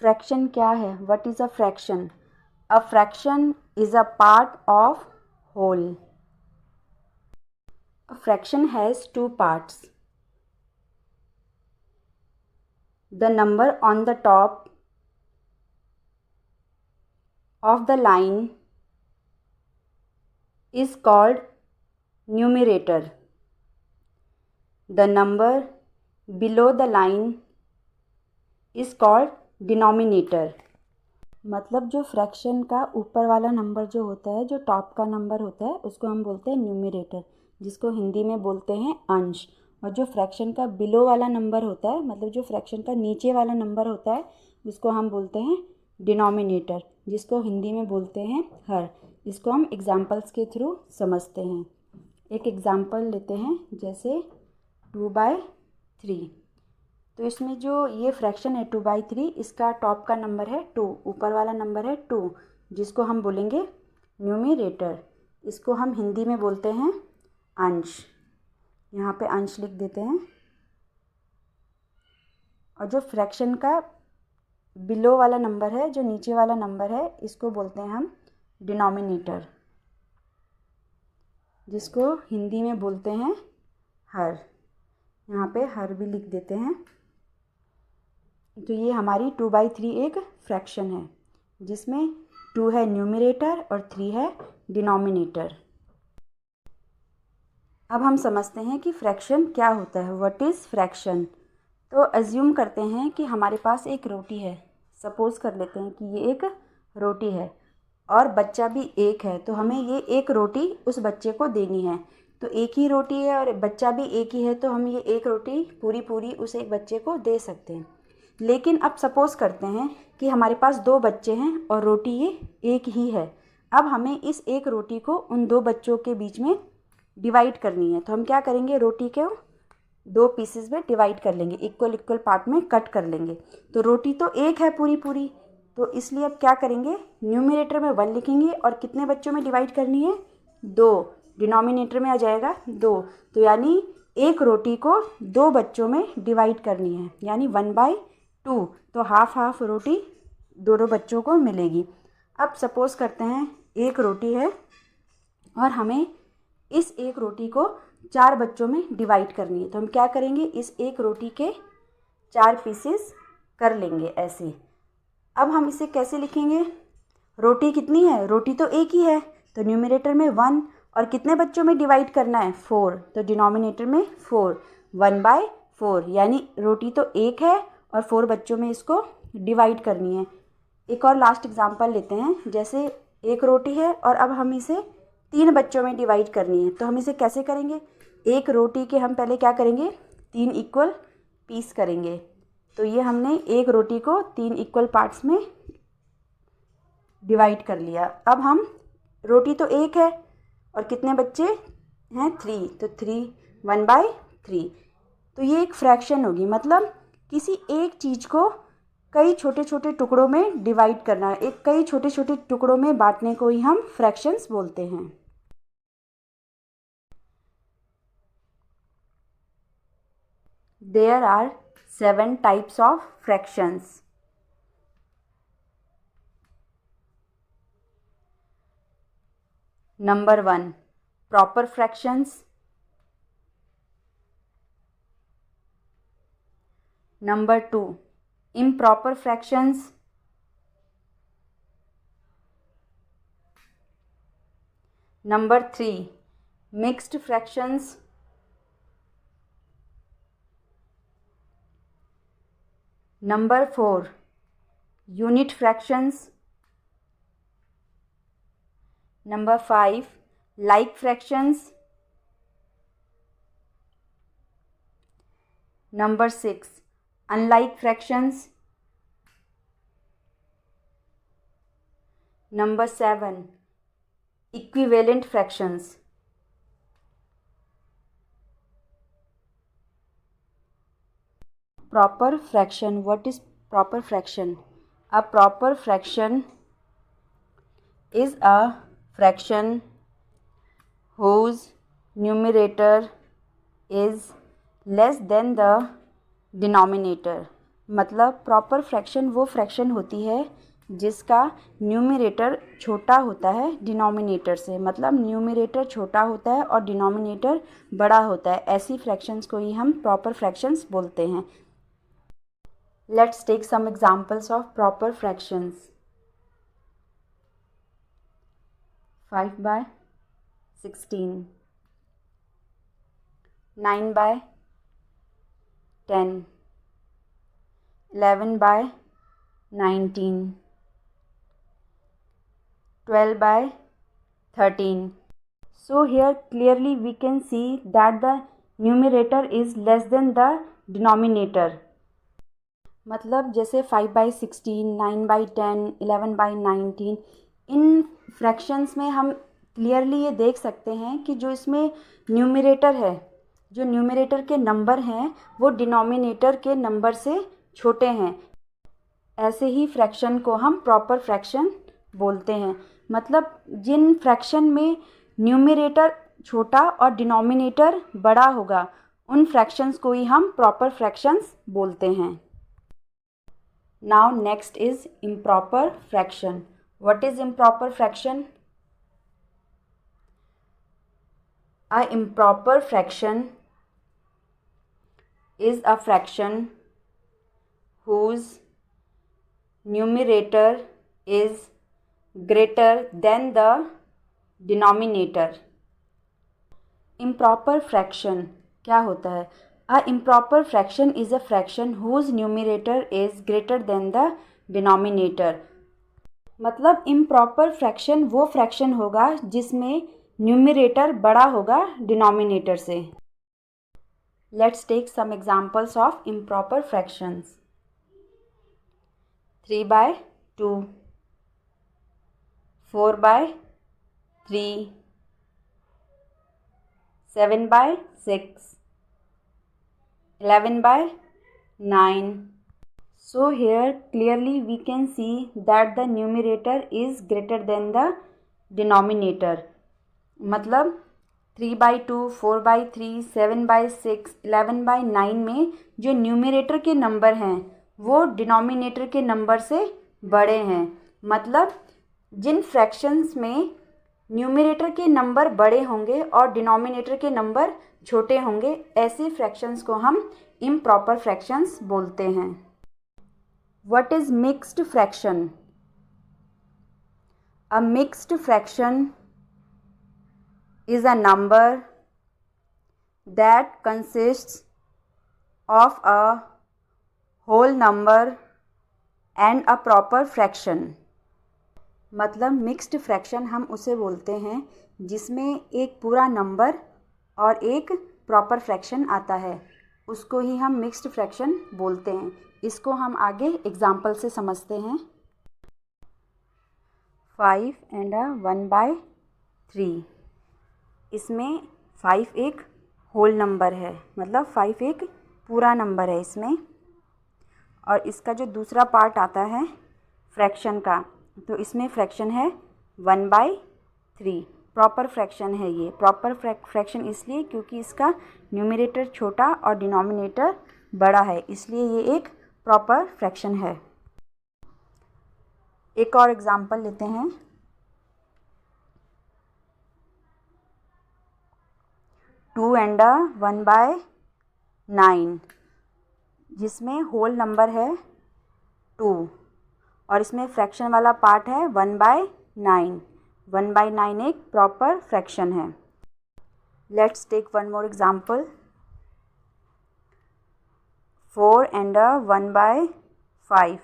Fraction क्या है? What is a fraction? A fraction is a part of whole. A fraction has two parts. The number on the top of the line is called numerator. The number below the line is called denominator. मतलब जो fraction का ऊपर वाला number जो होता है, जो top का नंबर होता है, उसको हम बोलते हैं न्यूमरेटर, जिसको हिंदी में बोलते हैं अंश. और जो फ्रैक्शन का बिलो वाला नंबर होता है, मतलब जो फ्रैक्शन का नीचे वाला नंबर होता है, उसको हम बोलते हैं डिनोमिनेटर, जिसको हिंदी में बोलते हैं हर. इसको हम एग्जाम्पल्स के थ्रू समझते हैं. एक एग्जाम्पल लेते हैं, जैसे 2/3. तो इसमें जो ये फ्रैक्शन है 2/3, इसका टॉप का नंबर है 2, ऊपर वाला नंबर है 2, जिसको हम बोलेंगे न्यूमरेटर. इसको हम हिंदी में बोलते हैं अंश. यहाँ पे अंश लिख देते हैं. और जो फ्रैक्शन का बिलो वाला नंबर है, जो नीचे वाला नंबर है, इसको बोलते हैं हम डिनोमिनेटर, जिसको हिंदी में बोलते हैं हर. यहाँ पे हर भी लिख देते हैं. तो ये हमारी 2/3 एक फ्रैक्शन है, जिसमें 2 है न्यूमरेटर और 3 है डिनोमिनेटर. अब हम समझते हैं कि फ्रैक्शन क्या होता है. What is fraction? तो अज्यूम करते हैं कि हमारे पास एक रोटी है. सपोज़ कर लेते हैं कि ये एक रोटी है और बच्चा भी एक है, तो हमें ये एक रोटी उस बच्चे को देनी है. तो एक ही रोटी है और बच्चा भी एक ही है, तो हम ये एक रोटी पूरी उस एक बच्चे को दे सकते हैं. लेकिन अब सपोज़ करते हैं कि हमारे पास 2 बच्चे हैं और रोटी ये एक ही है. अब हमें इस एक रोटी को उन 2 बच्चों के बीच में डिवाइड करनी है. तो हम क्या करेंगे, रोटी को 2 पीसेस में डिवाइड कर लेंगे, इक्वल पार्ट में कट कर लेंगे. तो रोटी तो एक है पूरी, तो इसलिए अब क्या करेंगे, न्यूमरेटर में 1 लिखेंगे और कितने बच्चों में डिवाइड करनी है, 2. डिनोमिनेटर में आ जाएगा 2. तो यानी एक रोटी को 2 बच्चों में डिवाइड करनी है, यानी 1/2. तो हाफ रोटी दोनों बच्चों को मिलेगी. अब सपोज़ करते हैं एक रोटी है और हमें इस एक रोटी को 4 बच्चों में डिवाइड करनी है. तो हम क्या करेंगे, इस एक रोटी के 4 पीसेस कर लेंगे ऐसे. अब हम इसे कैसे लिखेंगे, रोटी कितनी है, रोटी तो एक ही है, तो न्यूमरेटर में 1 और कितने बच्चों में डिवाइड करना है, 4, तो डिनोमिनेटर में 4. 1/4, यानी रोटी तो एक है और 4 बच्चों में इसको डिवाइड करनी है. एक और लास्ट एग्जांपल लेते हैं. जैसे एक रोटी है और अब हम इसे 3 बच्चों में डिवाइड करनी है. तो हम इसे कैसे करेंगे, एक रोटी के हम पहले क्या करेंगे, 3 इक्वल पीस करेंगे. तो ये हमने एक रोटी को 3 इक्वल पार्ट्स में डिवाइड कर लिया. अब हम रोटी तो एक है और कितने बच्चे हैं, 3, तो 1/3. तो ये एक फ्रैक्शन होगी, मतलब किसी एक चीज़ को कई छोटे टुकड़ों में डिवाइड करना, एक कई छोटे टुकड़ों में बांटने को ही हम फ्रैक्शंस बोलते हैं. There are 7 types of fractions. Number 1, proper fractions. Number 2, improper fractions. Number 3, mixed fractions. Number 4, unit fractions. Number 5, like fractions. Number 6, unlike fractions. Number 7, equivalent fractions. Proper fraction. What is proper fraction? A proper fraction is a fraction whose numerator is less than the denominator. मतलब proper fraction वो fraction होती है जिसका numerator छोटा होता है denominator से, मतलब न्यूमरेटर छोटा होता है और डिनोमिनेटर बड़ा होता है। ऐसी फ्रैक्शंस को ही हम प्रॉपर फ्रैक्शंस बोलते हैं। Let's take some examples of proper fractions. 5/16, 9/10, 11/19, 12/13. So here clearly we can see that the numerator is less than the denominator. मतलब जैसे 5/16, 9/10, 11/19, इन फ्रैक्शंस में हम क्लियरली ये देख सकते हैं कि जो इसमें न्यूमरेटर है, जो न्यूमरेटर के नंबर हैं वो डिनोमिनेटर के नंबर से छोटे हैं। ऐसे ही फ्रैक्शन को हम प्रॉपर फ्रैक्शन बोलते हैं। मतलब जिन फ्रैक्शन में न्यूमरेटर छोटा और डिनोमिनेटर बड़ा होगा उन फ्रैक्शंस को ही हम प्रॉपर फ्रैक्शंस बोलते हैं। Now next is improper fraction. What is improper fraction? A improper fraction is a fraction whose numerator is greater than the denominator. Improper fraction क्या होता है? A improper fraction is a fraction whose numerator is greater than the denominator. मतलब improper fraction वो fraction होगा जिसमें numerator बड़ा होगा denominator से। Let's take some examples of improper fractions. 3/2, 4/3, 7/6, 11/9. So here clearly we can see that the numerator is greater than the denominator. मतलब 3/2, 4/3, 7/6, 11/9 में जो न्यूमरेटर के नंबर हैं वो डिनोमिनेटर के नंबर से बड़े हैं। मतलब जिन फ्रैक्शंस में न्यूमरेटर के नंबर बड़े होंगे और डिनोमिनेटर के नंबर छोटे होंगे ऐसे फ्रैक्शंस को हम इम्प्रॉपर फ्रैक्शंस बोलते हैं। What is mixed fraction? A mixed fraction is a number that consists of a whole number and a proper fraction. मतलब मिक्स्ड फ्रैक्शन हम उसे बोलते हैं जिसमें एक पूरा नंबर और एक प्रॉपर फ्रैक्शन आता है, उसको ही हम मिक्स्ड फ्रैक्शन बोलते हैं। इसको हम आगे एग्जाम्पल से समझते हैं। 5 and 1/3, इसमें 5 एक होल नंबर है, मतलब 5 एक पूरा नंबर है इसमें, और इसका जो दूसरा पार्ट आता है फ्रैक्शन का, तो इसमें फ्रैक्शन है 1/3। प्रॉपर फ्रैक्शन है ये। प्रॉपर फ्रैक्शन इसलिए क्योंकि इसका न्यूमरेटर छोटा और डिनोमिनेटर बड़ा है, इसलिए ये एक प्रॉपर फ्रैक्शन है। एक और एग्जांपल लेते हैं। 2 and 1/9, जिसमें होल नंबर है 2 और इसमें फ्रैक्शन वाला पार्ट है 1/9। 1/9 एक प्रॉपर फ्रैक्शन है। Let's take one more example. 4 and 1/5,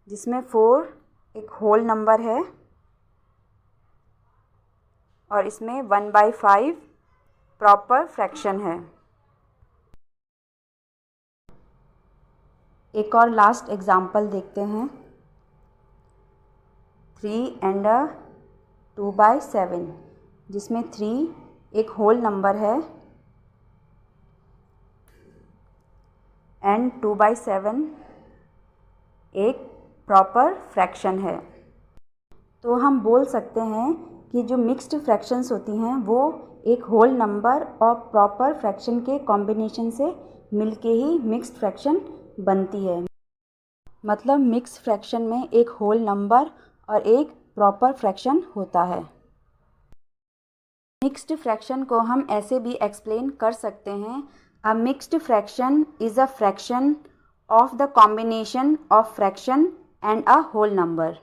जिसमें 4 एक होल नंबर है और इसमें 1/5 प्रॉपर फ्रैक्शन है। एक और लास्ट एग्जांपल देखते हैं। 3 and 2/7, जिसमें 3 एक होल नंबर है एंड 2/7 एक प्रॉपर फ्रैक्शन है। तो हम बोल सकते हैं कि जो मिक्स्ड फ्रैक्शंस होती हैं वो एक होल नंबर और प्रॉपर फ्रैक्शन के कॉम्बिनेशन से मिलके ही मिक्स्ड फ्रैक्शन बनती है। मतलब मिक्स फ्रैक्शन में एक होल नंबर और एक प्रॉपर फ्रैक्शन होता है। मिक्स्ड फ्रैक्शन को हम ऐसे भी एक्सप्लेन कर सकते हैं, a mixed fraction is a fraction of the combination of fraction and a whole number.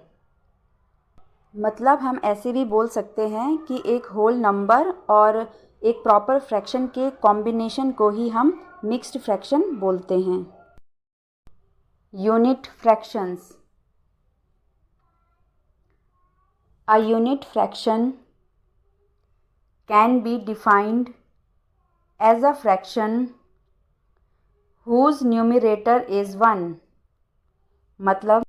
मतलब हम ऐसे भी बोल सकते हैं कि एक होल नंबर और एक प्रॉपर फ्रैक्शन के कॉम्बिनेशन को ही हम मिक्स्ड फ्रैक्शन बोलते हैं। Unit fractions. A unit fraction can be defined as a fraction whose numerator is 1। मतलब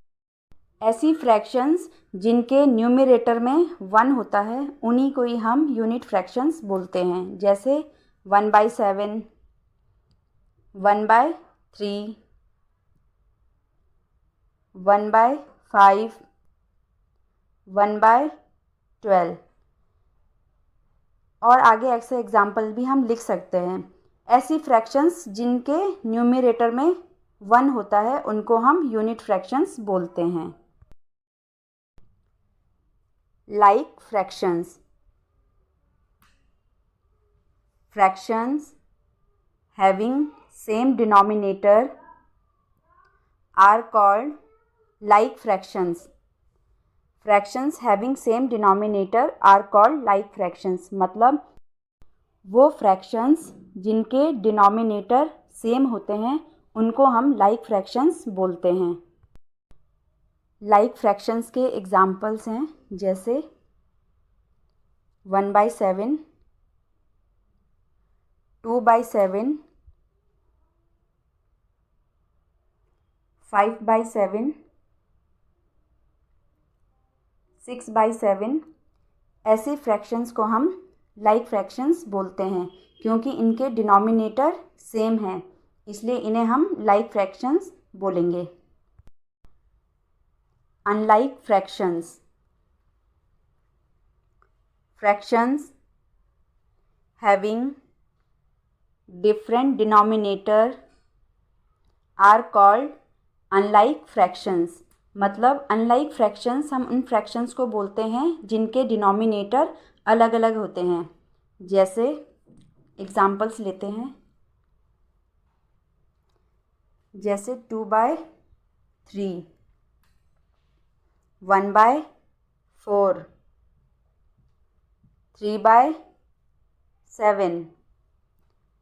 ऐसी फ्रैक्शंस जिनके न्यूमरेटर में 1 होता है उन्हीं को ही हम यूनिट फ्रैक्शंस बोलते हैं। जैसे 1/7, 1/3, 1/5, 1/12 और आगे ऐसे एग्जाम्पल भी हम लिख सकते हैं। ऐसी फ्रैक्शंस जिनके न्यूमरेटर में 1 होता है उनको हम यूनिट फ्रैक्शंस बोलते हैं। Like fractions. Fractions having same denominator are called like fractions. Fractions having same denominator are called like fractions. मतलब वो फ्रैक्शंस जिनके डिनोमिनेटर सेम होते हैं उनको हम लाइक फ्रैक्शंस बोलते हैं। लाइक फ्रैक्शंस के एग्जाम्पल्स हैं जैसे 1/7, 2/7, 5/7, 6/7। ऐसे फ्रैक्शंस को हम लाइक फ्रैक्शंस बोलते हैं क्योंकि इनके डिनोमिनेटर सेम हैं, इसलिए इन्हें हम लाइक फ्रैक्शंस बोलेंगे। Unlike fractions. Fractions having different denominator are called unlike fractions. मतलब अनलाइक फ्रैक्शंस हम उन फ्रैक्शंस को बोलते हैं जिनके डिनोमिनेटर अलग अलग होते हैं। जैसे एग्जाम्पल्स लेते हैं, जैसे 2/3, 1/4, 3/7,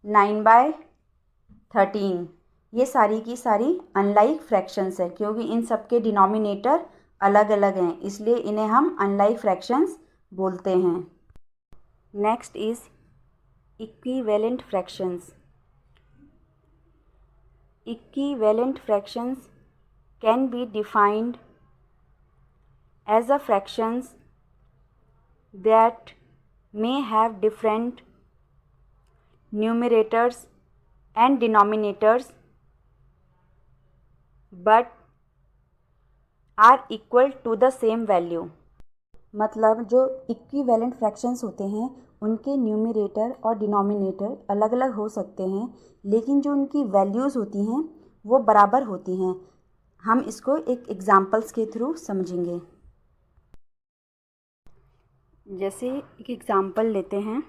9/13। ये सारी की सारी अनलाइक फ्रैक्शंस है क्योंकि इन सब के डिनोमिनेटर अलग अलग हैं, इसलिए इन्हें हम अनलाइक फ्रैक्शंस बोलते हैं। Next is equivalent fractions. Equivalent fractions can be defined as a fractions that may have different numerators and denominators but are equal to the same value। मतलब जो इक्विवेलेंट फ्रैक्शंस होते हैं उनके न्यूमरेटर और denominator अलग अलग हो सकते हैं, लेकिन जो उनकी वैल्यूज़ होती हैं वो बराबर होती हैं। हम इसको एक एग्जांपल्स के थ्रू समझेंगे। जैसे एक एग्जांपल लेते हैं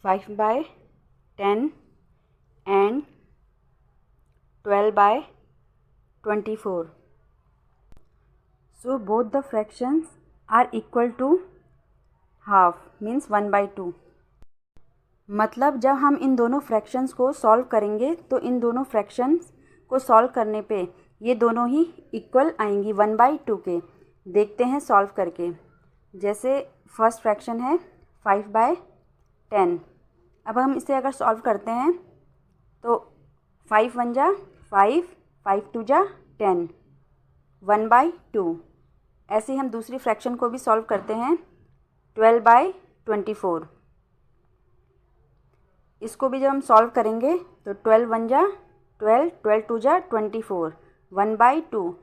5/10 and 12/24। So both the fractions are equal to half, means 1/2। मतलब जब हम इन दोनों फ्रैक्शंस को सॉल्व करेंगे तो इन दोनों फ्रैक्शंस को सॉल्व करने पे ये दोनों ही इक्वल आएंगी 1/2 के। देखते हैं सॉल्व करके। जैसे फर्स्ट फ्रैक्शन है 5/10। अब हम इसे अगर सॉल्व करते हैं तो 5 1 जा 5, 5 2 जा 10, 1/2। ऐसे ही हम दूसरी फ्रैक्शन को भी सॉल्व करते हैं 12/24। इसको भी जब हम सॉल्व करेंगे तो 12 1 जा 12, 12 2 जा 24, 1/2।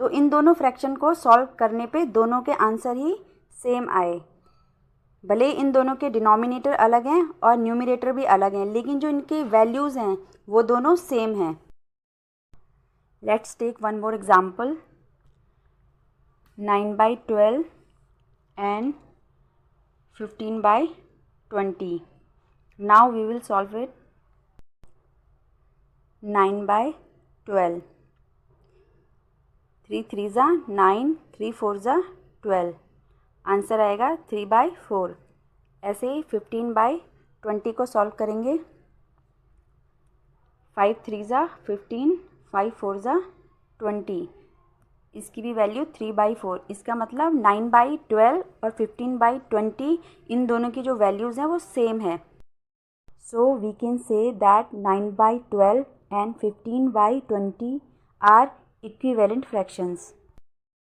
तो इन दोनों फ्रैक्शन को सॉल्व करने पे दोनों के आंसर ही सेम आए। भले इन दोनों के डिनोमिनेटर अलग हैं और न्यूमरेटर भी अलग हैं, लेकिन जो इनके वैल्यूज़ हैं वो दोनों सेम हैं। Let's take one more example. 9/12 and 15/20. Now we will solve it. 9/12. 3 3s are 9, 3 4s are 12. Answer आएगा 3/4. ऐसे ही 15/20 को सॉल्व करेंगे. 5 3s are 15, 5 4s are 20. इसकी भी वैल्यू 3/4. इसका मतलब 9/12 और 15/20 इन दोनों की जो वैल्यूज़ हैं वो सेम है. So we can say that 9/12 and 15/20 are equivalent fractions.